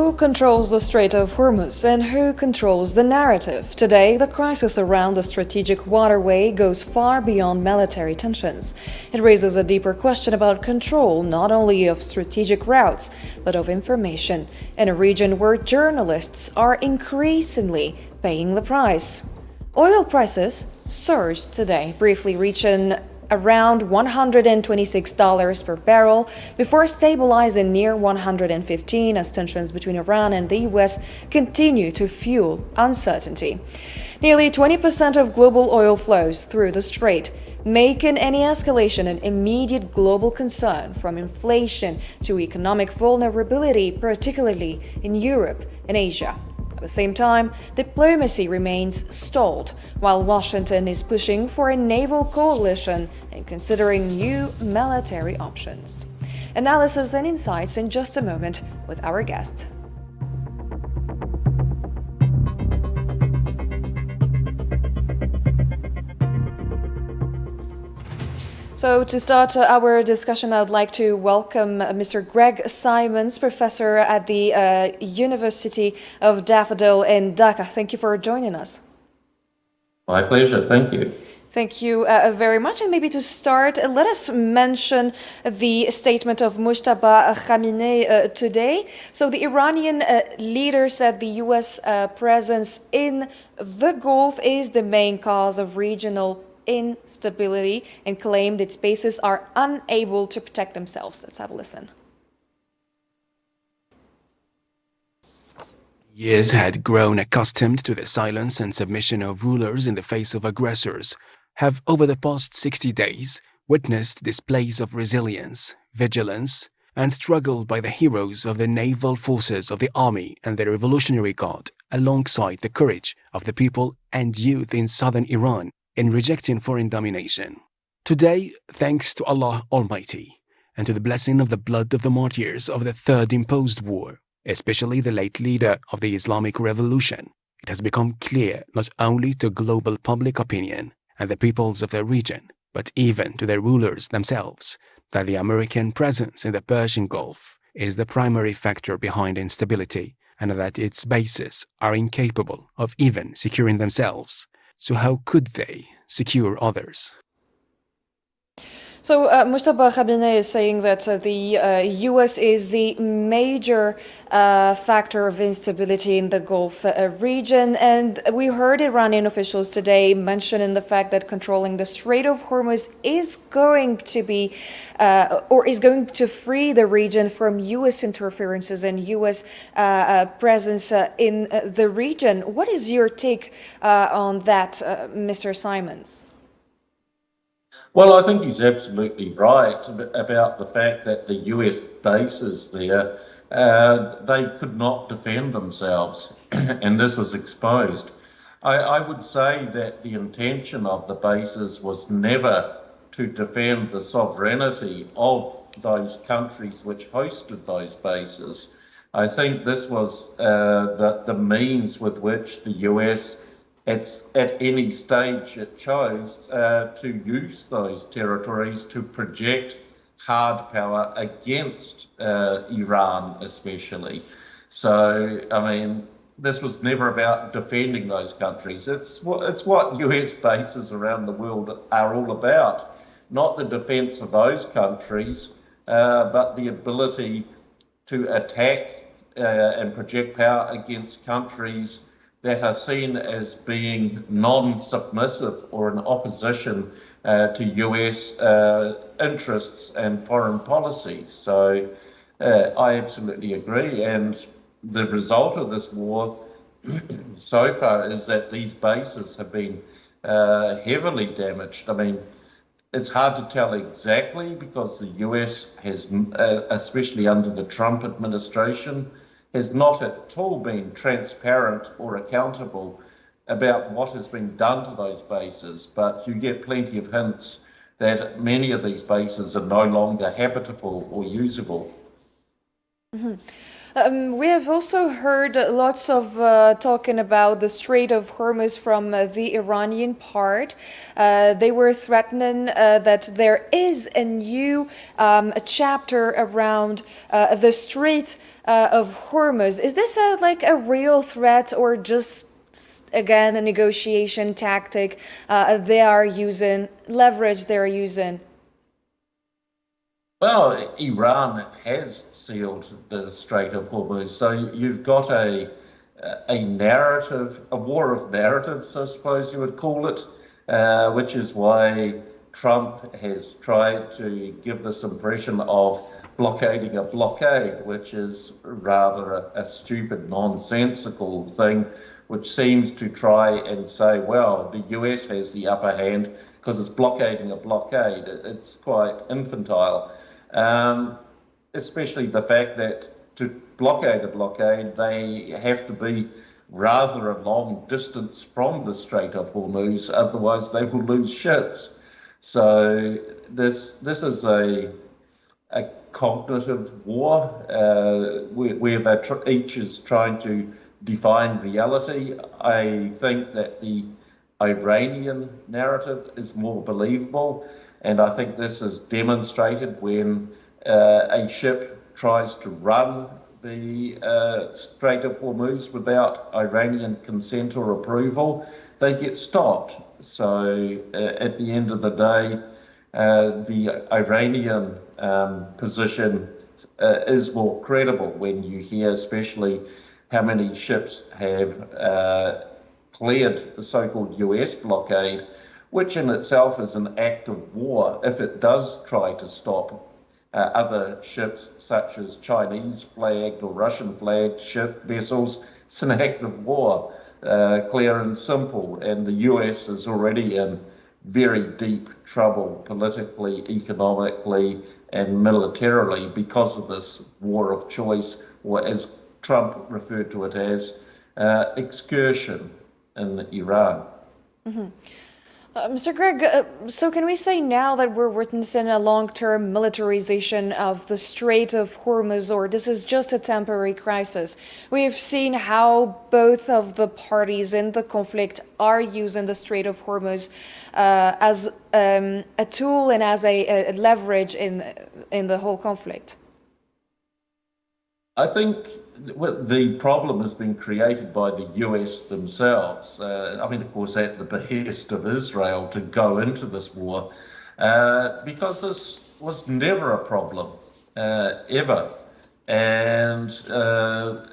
Who controls the Strait of Hormuz and who controls the narrative? Today, the crisis around the strategic waterway goes far beyond military tensions. It raises a deeper question about control, not only of strategic routes, but of information, in a region where journalists are increasingly paying the price. Oil prices surged today, briefly reaching around $126 per barrel before stabilizing near $115 as tensions between Iran and the US continue to fuel uncertainty. Nearly 20% of global oil flows through the strait, making any escalation an immediate global concern, from inflation to economic vulnerability, particularly in Europe and Asia. At the same time, diplomacy remains stalled, while Washington is pushing for a naval coalition and considering new military options. Analysis and insights in just a moment with our guest. So to start our discussion, I would like to welcome Mr. Greg Simons, professor at the University of Daffodil in Dhaka. Thank you for joining us. My pleasure. Thank you. Thank you very much. And maybe to start, let us mention the statement of Mujtaba Khamenei today. So the Iranian leader said the U.S. presence in the Gulf is the main cause of regional instability and claimed its bases are unable to protect themselves. Let's have a listen. Years had grown accustomed to the silence and submission of rulers in the face of aggressors, have over the past 60 days witnessed displays of resilience, vigilance, and struggle by the heroes of the naval forces of the army and the Revolutionary Guard, alongside the courage of the people and youth in southern Iran in rejecting foreign domination. Today, thanks to Allah Almighty and to the blessing of the blood of the martyrs of the third imposed war, especially the late leader of the Islamic Revolution, it has become clear not only to global public opinion and the peoples of the region, but even to their rulers themselves, that the American presence in the Persian Gulf is the primary factor behind instability, and that its bases are incapable of even securing themselves. So how could they secure others? So Mujtaba Khamenei is saying that the U.S. is the major factor of instability in the Gulf region, and we heard Iranian officials today mentioning the fact that controlling the Strait of Hormuz is going to be, or is going to free the region from U.S. interferences and U.S. presence in the region. What is your take on that, Mr. Simons? Well, I think he's absolutely right about the fact that the US bases there, they could not defend themselves, and this was exposed. I would say that the intention of the bases was never to defend the sovereignty of those countries which hosted those bases. I think this was the means with which the US at any stage it chose to use those territories to project hard power against Iran especially. So, I mean, this was never about defending those countries. It's what US bases around the world are all about. Not the defense of those countries, but the ability to attack and project power against countries that are seen as being non-submissive or in opposition to US interests and foreign policy. So I absolutely agree. And the result of this war so far is that these bases have been heavily damaged. I mean, it's hard to tell exactly because the US has, especially under the Trump administration, has not at all been transparent or accountable about what has been done to those bases, but you get plenty of hints that many of these bases are no longer habitable or usable. Mm-hmm. We have also heard lots of talking about the Strait of Hormuz from the Iranian part. They were threatening that there is a new chapter around the Strait of Hormuz. Is this like a real threat or just again a negotiation tactic they are using, leverage they're using? Well, Iran has sealed the Strait of Hormuz, so you've got a narrative, a war of narratives, I suppose you would call it, which is why Trump has tried to give this impression of blockading a blockade, which is rather a stupid, nonsensical thing, which seems to try and say, well, the US has the upper hand because it's blockading a blockade. It's quite infantile. Especially the fact that to blockade a blockade, they have to be rather a long distance from the Strait of Hormuz, otherwise they will lose ships. So this is a cognitive war where each is trying to define reality. I think that the Iranian narrative is more believable, and I think this is demonstrated when a ship tries to run the Strait of Hormuz without Iranian consent or approval. They get stopped. So at the end of the day, the Iranian position is more credible when you hear especially how many ships have cleared the so-called US blockade, which in itself is an act of war if it does try to stop other ships such as Chinese flagged or Russian flagged ship vessels. It's an act of war, clear and simple, and the US is already in very deep trouble politically, economically and militarily because of this war of choice, or as Trump referred to it as excursion in Iran. Mm-hmm. Mr. Greg, so can we say now that we're witnessing a long-term militarization of the Strait of Hormuz, or this is just a temporary crisis? We have seen how both of the parties in the conflict are using the Strait of Hormuz as a tool and as a leverage in the whole conflict. I think the problem has been created by the US themselves. Of course, at the behest of Israel to go into this war, because this was never a problem, ever. And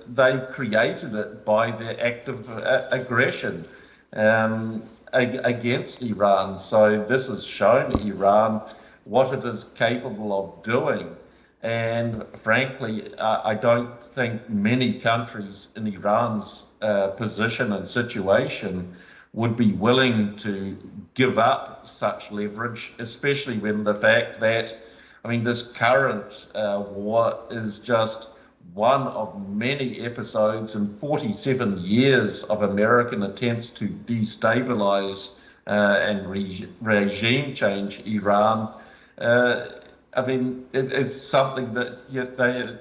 they created it by their act of aggression against Iran. So this has shown Iran what it is capable of doing. And frankly, I don't think many countries in Iran's position and situation would be willing to give up such leverage, especially when the fact that, this current war is just one of many episodes in 47 years of American attempts to destabilize and regime change Iran. It's something that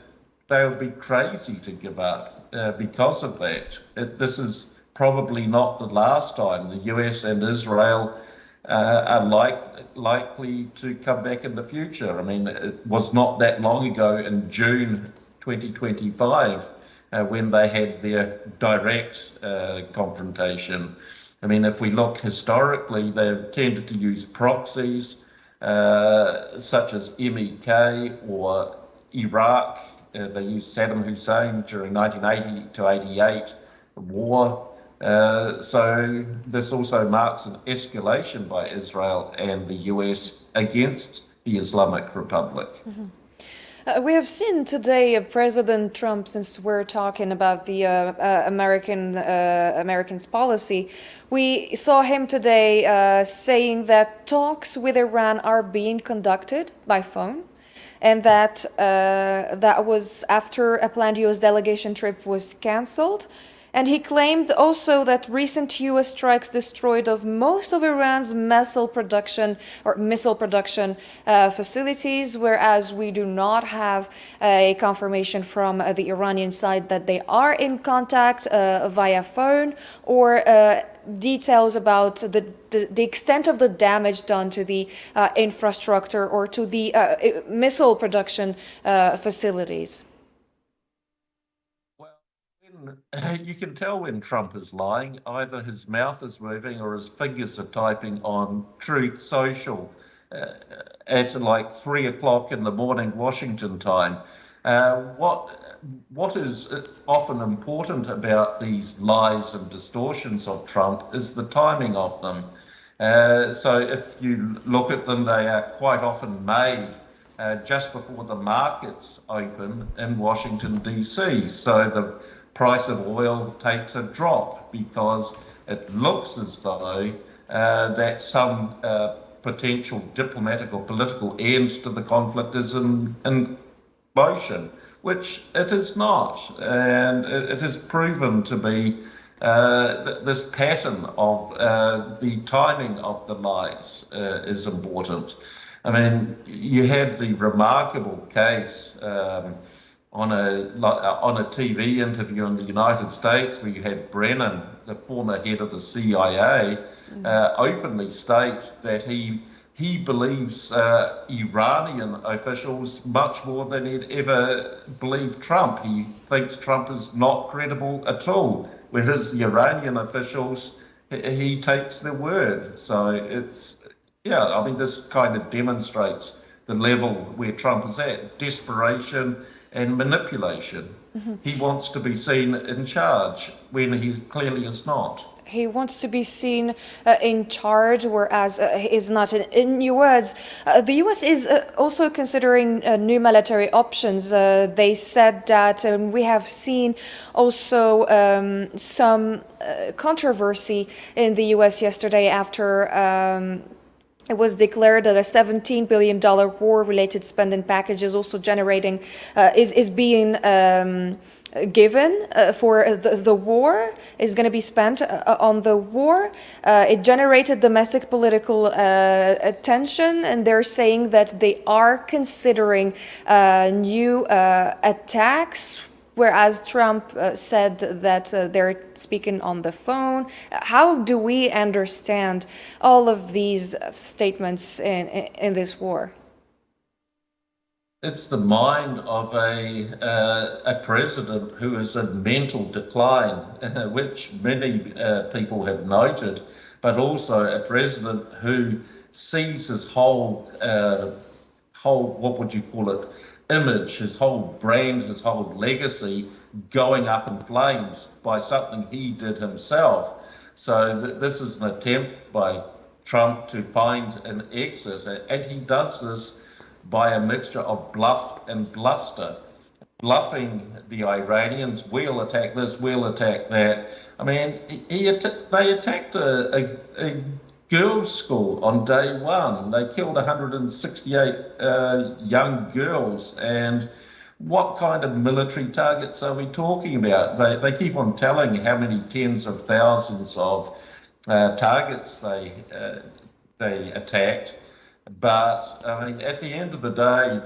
they would be crazy to give up because of that. This is probably not the last time. The US and Israel are likely to come back in the future. It was not that long ago in June 2025 when they had their direct confrontation. If we look historically, they've tended to use proxies, such as MEK or Iraq. They used Saddam Hussein during 1980 to 88 war. So this also marks an escalation by Israel and the US against the Islamic Republic. Mm-hmm. We have seen today President Trump, since we're talking about the Americans' policy, we saw him today saying that talks with Iran are being conducted by phone, and that that was after a planned U.S. delegation trip was canceled, And he claimed also that recent U.S. strikes destroyed of most of Iran's missile production facilities, whereas we do not have a confirmation from the Iranian side that they are in contact via phone or details about the extent of the damage done to the infrastructure or to the missile production facilities. You can tell when Trump is lying. Either his mouth is moving or his fingers are typing on Truth Social at like 3 o'clock in the morning Washington time. What is often important about these lies and distortions of Trump is the timing of them. So if you look at them, they are quite often made just before the markets open in Washington, D.C. So the price of oil takes a drop because it looks as though that some potential diplomatic or political end to the conflict is in motion, which it is not. And it has proven to be this pattern of the timing of the lies is important. I mean, you had the remarkable case on a TV interview in the United States where you had Brennan, the former head of the CIA, openly state that he believes Iranian officials much more than he'd ever believed Trump. He thinks Trump is not credible at all, whereas the Iranian officials, he takes their word. So this kind of demonstrates the level where Trump is at, desperation and manipulation. Mm-hmm. He wants to be seen in charge when he clearly is not. He wants to be seen in charge, whereas he is not. In your words, the U.S. is also considering new military options. They said that we have seen also some controversy in the U.S. yesterday after it was declared that a $17 billion war-related spending package is also generating, is being given for the war, is going to be spent on the war. It generated domestic political attention, and they're saying that they are considering new attacks, whereas Trump said that they're speaking on the phone. How do we understand all of these statements in this war? It's the mind of a president who is in mental decline, which many people have noted, but also a president who sees his whole what would you call it, image, his whole brand, his whole legacy going up in flames by something he did himself. So this is an attempt by Trump to find an exit, and he does this by a mixture of bluff and bluster, bluffing the Iranians. We'll attack this, we'll attack that. I mean, they attacked a girls' school on day one. They killed 168 young girls. And what kind of military targets are we talking about? They keep on telling how many tens of thousands of targets they attacked. But I mean, at the end of the day,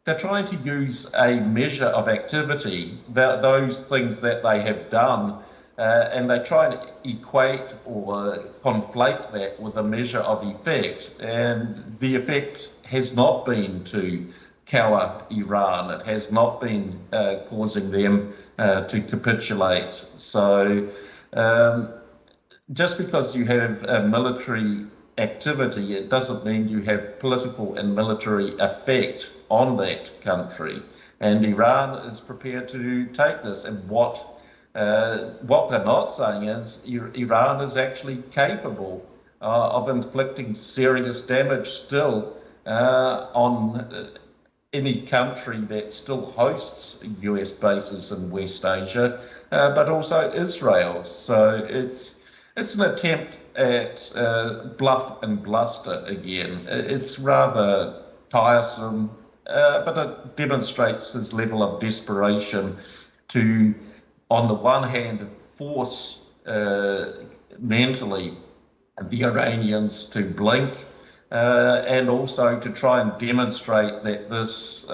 they're trying to use a measure of activity, those things that they have done, and they try to equate or conflate that with a measure of effect. And the effect has not been to cower Iran. It has not been causing them to capitulate. So just because you have a military activity, it doesn't mean you have political and military effect on that country. And Iran is prepared to take this. And what they're not saying is Iran is actually capable of inflicting serious damage still on any country that still hosts US bases in West Asia, but also Israel. So it's an attempt at bluff and bluster again. It's rather tiresome, but it demonstrates his level of desperation to on the one hand, force mentally the Iranians to blink, and also to try and demonstrate that this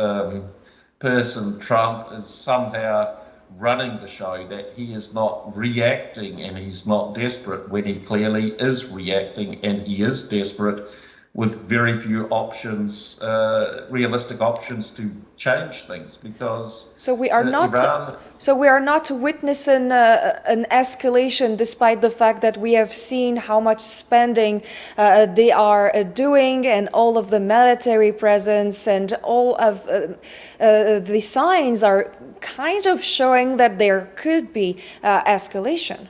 person, Trump, is somehow running the show, that he is not reacting and he's not desperate, when he clearly is reacting and he is desperate, with very few options, realistic options to change things, because we are not witnessing an escalation, despite the fact that we have seen how much spending they are doing, and all of the military presence, and all of the signs are kind of showing that there could be escalation.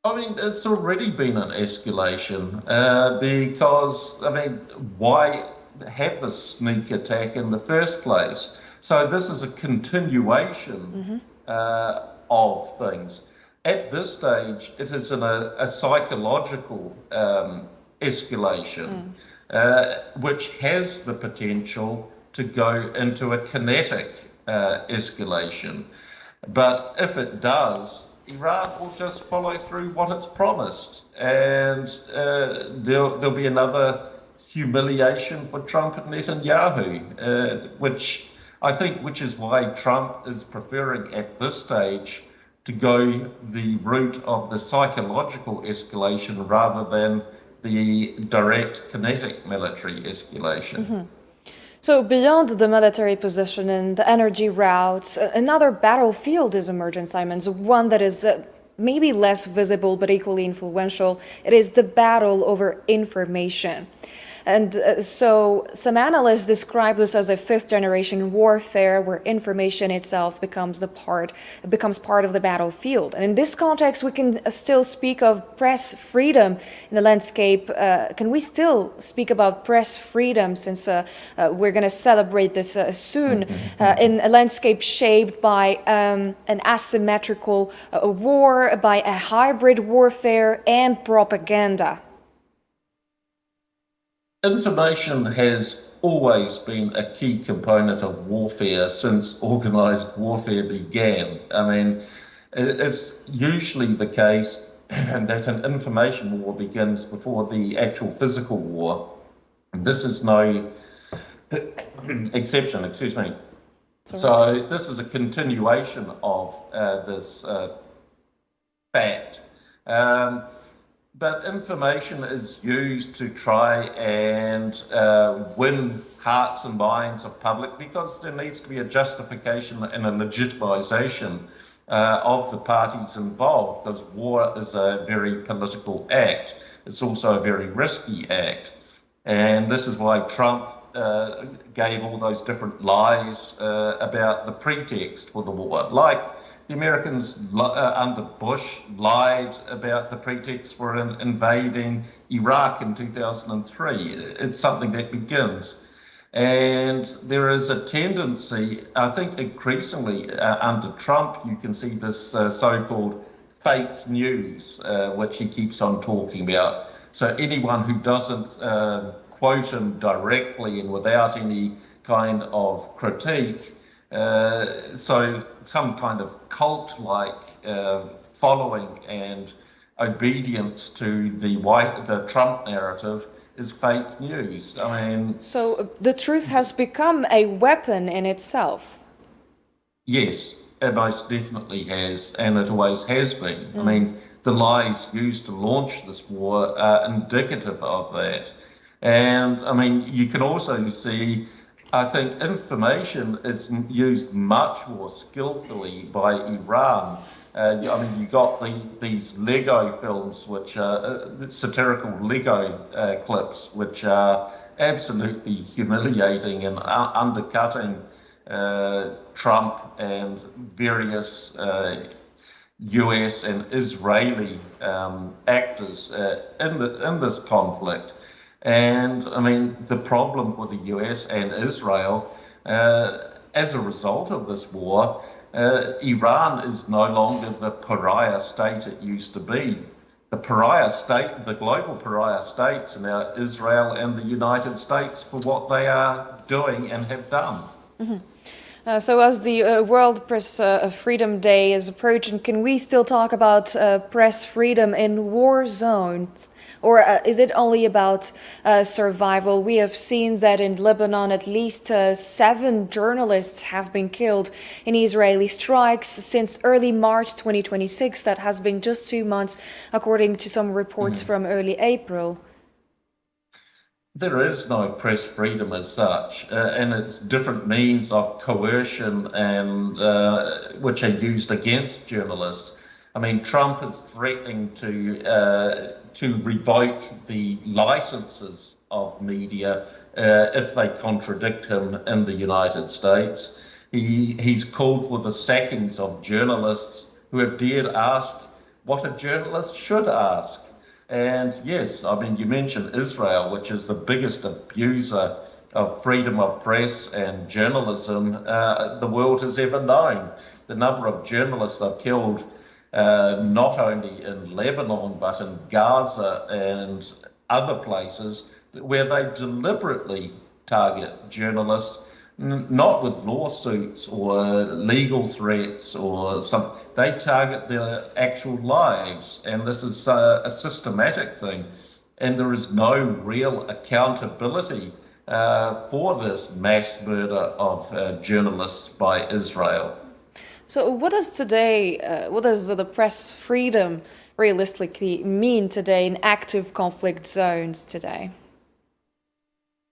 I mean, it's already been an escalation, because, I mean, why have the sneak attack in the first place? So this is a continuation of things. At this stage, it is a psychological escalation, which has the potential to go into a kinetic escalation. But if it does, Iran will just follow through what it's promised, and there'll be another humiliation for Trump and Netanyahu, which is why Trump is preferring at this stage to go the route of the psychological escalation rather than the direct kinetic military escalation. So beyond the military position and the energy routes, another battlefield is emerging, Simons, one that is maybe less visible but equally influential. It is the battle over information. And so some analysts describe this as a fifth-generation warfare, where information itself becomes part of the battlefield. And in this context, we can still speak of press freedom in the landscape. Can we still speak about press freedom, since we're going to celebrate this soon, in a landscape shaped by an asymmetrical war, by a hybrid warfare and propaganda? Information has always been a key component of warfare since organised warfare began. I mean, it's usually the case that an information war begins before the actual physical war. This is no exception, excuse me. So this is a continuation of this fact. But information is used to try and win hearts and minds of public, because there needs to be a justification and a legitimisation of the parties involved, because war is a very political act. It's also a very risky act. And this is why Trump gave all those different lies about the pretext for the war. Like the Americans under Bush lied about the pretext for invading Iraq in 2003. It's something that begins. And there is a tendency, I think increasingly under Trump, you can see this so-called fake news, which he keeps on talking about. So anyone who doesn't quote him directly and without any kind of critique, so some kind of cult-like following and obedience to the Trump narrative is fake news. I mean, so the truth has become a weapon in itself. Yes, it most definitely has, and it always has been. I mean, the lies used to launch this war are indicative of that. And I mean, you can also see, I think information is used much more skillfully by Iran. I mean, you got these Lego films, which are satirical Lego clips, which are absolutely humiliating and undercutting Trump and various US and Israeli actors in this conflict. And I mean, the problem for the US and Israel, as a result of this war, Iran is no longer the pariah state it used to be. The pariah state, the global pariah states, are now Israel and the United States for what they are doing and have done. So, as the World Press Freedom Day is approaching, can we still talk about press freedom in war zones? Or is it only about survival? We have seen that in Lebanon, at least 7 journalists have been killed in Israeli strikes since early March 2026. That has been just 2 months, according to some reports from early April. There is no press freedom as such, and it's different means of coercion and which are used against journalists. I mean, Trump is threatening to revoke the licenses of media if they contradict him in the United States. He's called for the sackings of journalists who have dared ask what a journalist should ask. And yes, I mean, you mentioned Israel, which is the biggest abuser of freedom of press and journalism the world has ever known. The number of journalists they've killed, not only in Lebanon, but in Gaza and other places, where they deliberately target journalists, not with lawsuits or legal threats or something. They target their actual lives, and this is a systematic thing. And there is no real accountability for this mass murder of journalists by Israel. So, what does the press freedom realistically mean today in active conflict zones today?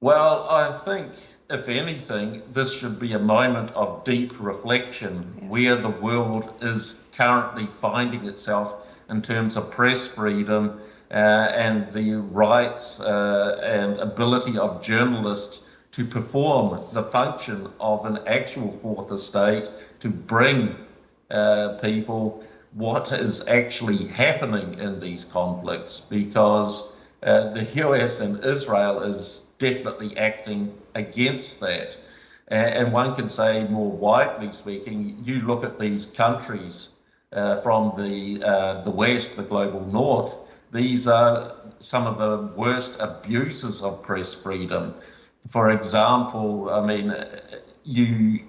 Well, I think, if anything, this should be a moment of deep reflection where the world is currently finding itself in terms of press freedom and the rights and ability of journalists to perform the function of an actual fourth estate, to bring people what is actually happening in these conflicts, because the US and Israel is definitely acting against that. And one can say, more widely speaking, you look at these countries from the West, the global North, these are some of the worst abusers of press freedom. For example, I mean, you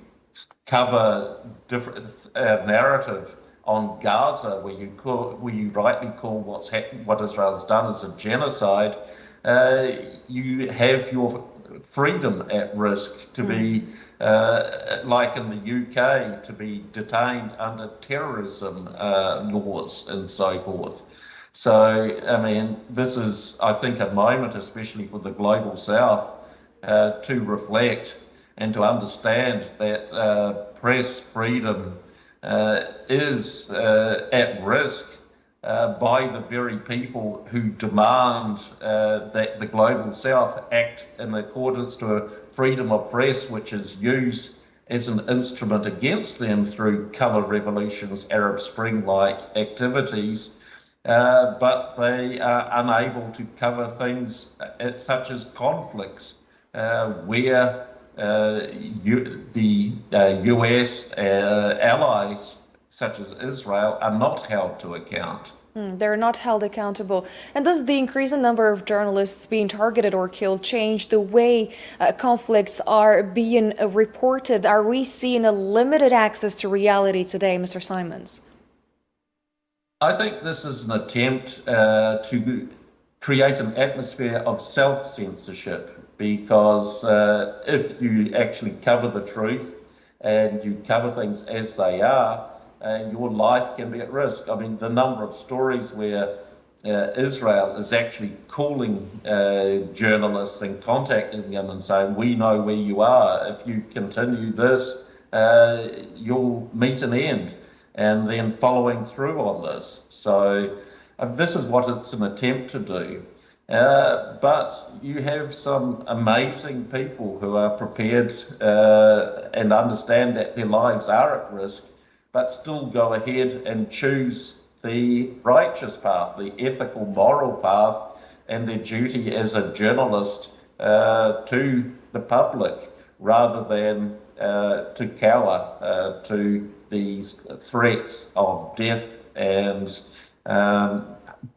cover different narrative on Gaza, where you rightly call what Israel's done as a genocide. You have your freedom at risk to be, like in the UK, to be detained under terrorism laws and so forth. So, I mean, this is, I think, a moment, especially for the global South, to reflect and to understand that press freedom is at risk by the very people who demand that the global South act in accordance to a freedom of press, which is used as an instrument against them through colour revolutions, Arab Spring-like activities, but they are unable to cover things such as conflicts where the US allies, such as Israel, are not held to account. They're not held accountable. And does the increasing number of journalists being targeted or killed change the way conflicts are being reported? Are we seeing a limited access to reality today, Mr. Simons? I think this is an attempt to create an atmosphere of self-censorship, because if you actually cover the truth and you cover things as they are, your life can be at risk. I mean, the number of stories where Israel is actually calling journalists and contacting them and saying, we know where you are. If you continue this, you'll meet an end. And then following through on this. So this is what it's an attempt to do. But you have some amazing people who are prepared and understand that their lives are at risk, but still go ahead and choose the righteous path, the ethical, moral path, and their duty as a journalist to the public, rather than to cower to these threats of death and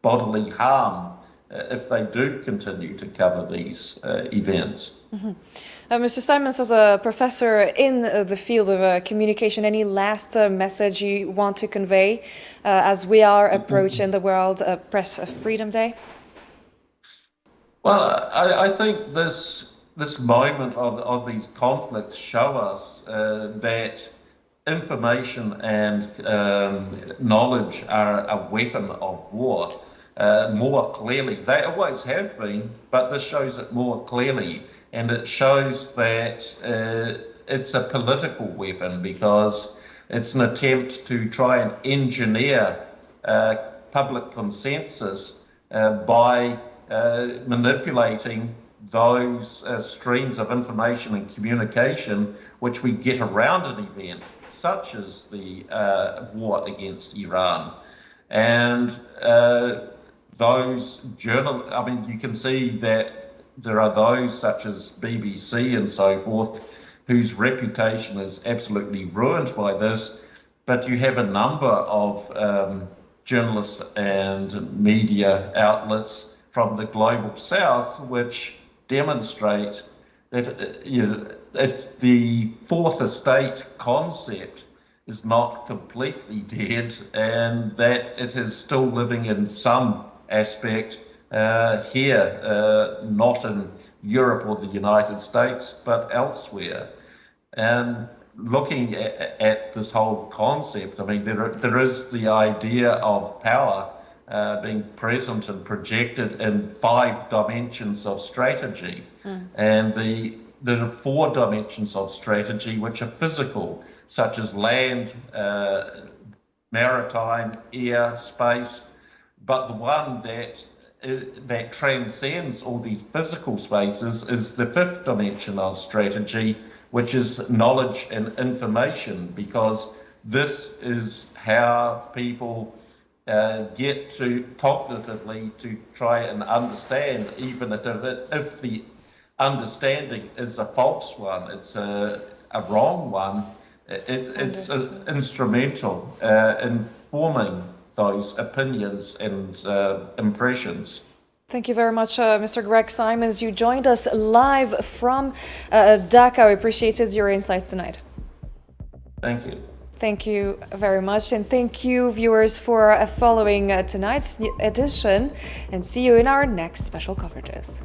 bodily harm if they do continue to cover these events. Mr. Simons, as a professor in the field of communication, any last message you want to convey as we are approaching the World Press Freedom Day? Well, I think this moment of these conflicts show us that information and knowledge are a weapon of war more clearly. They always have been, but this shows it more clearly. And it shows that it's a political weapon because it's an attempt to try and engineer public consensus by manipulating those streams of information and communication which we get around an event, such as the war against Iran. And those journalists, I mean, you can see that there are those such as BBC and so forth whose reputation is absolutely ruined by this, but you have a number of journalists and media outlets from the global south which demonstrate that it's the fourth estate concept is not completely dead and that it is still living in some aspect here, not in Europe or the United States, but elsewhere. And looking at this whole concept, I mean, there is the idea of power being present and projected in 5 dimensions of strategy. And there are 4 dimensions of strategy which are physical, such as land, maritime, air, space. But the one that transcends all these physical spaces is the 5th dimension of strategy, which is knowledge and information, because this is how people get to cognitively to try and understand, even if the understanding is a false one, it's a wrong one, it's instrumental in forming those opinions and impressions. Thank you very much, Mr. Greg Simons. You joined us live from Dhaka. We appreciated your insights tonight. Thank you. Thank you very much. And thank you, viewers, for following tonight's edition. And see you in our next special coverages.